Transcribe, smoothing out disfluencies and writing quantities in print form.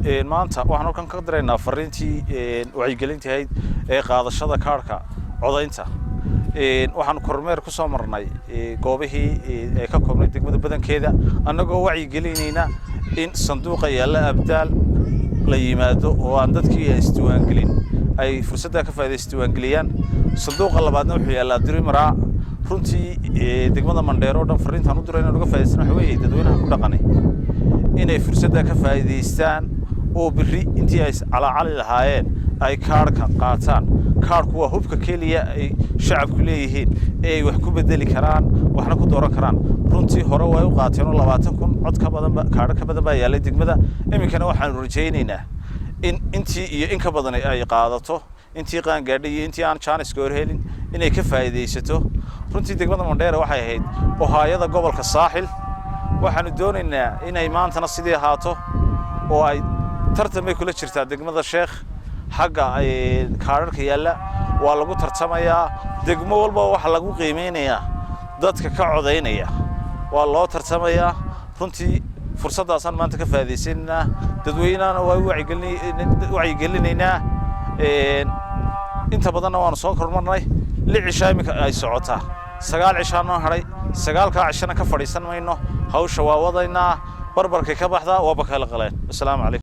maanta waxaan halkan ka dareynaa fariintii wacyigelinta ahayd ee qaadashada kaarka codaynta waxaan kormeer ku soo marnay goobihii ee ka koobnay degmada badankeeda annagoo wacyigelinayna in sanduuqa yaalla abdaal la yimaado oo aan dadkii isdiiwaangelin ay fursadda ka faa'iideysan sanduuqa labaadna wuxuu yaallaa Dirimaraa runtii degmada Mandheero dhan fariintan u dirayna uga faa'iideysan waxa weeye dadweynaha ku dhaqanay inay fursadda ka faa'iideystaan oo biri intii ay calaacali lahaayeen ay kaarka qaataan kaarku waa hubka kaliya ay shacabku leeyihiin ee wax ku bedeli karaan waxna ku dooran karaan runtii hore way u qaateen 20,000 cod ka badan kaarka ka badan baa yaalay degmada iminkana waxaan rajaynaynaa in intii iyo in ka badan ay qaadato intii qaan gaadhay iyo intii aan chance ka helin inay ka faa'iideysato runtii degmada Mandheero waxay ahayd hay'adda gobolka Saaxil waxaanu doonaynaa inay maantana sidii ahaato oo ay tartamay kula jirtaa degmada Sheekh xagga ay kaararka yaalla waa lagu tartamayaa degmo walba waxa lagu qiimeynayaa dadka ka codeynaya waa loo tartamayaa runtii fursadaasan maanta ka faa'iideysanaa dadweynaha waa wacyigelinaynaa inta badan waan soo kormarnay licisha imika ay socotaa 9 cishaano haray 9 cishana ka fadhiisan mayno hawsha waa wadaynaa barbarka ka baxda waa bakala qaleen. Assalaamu calaykum.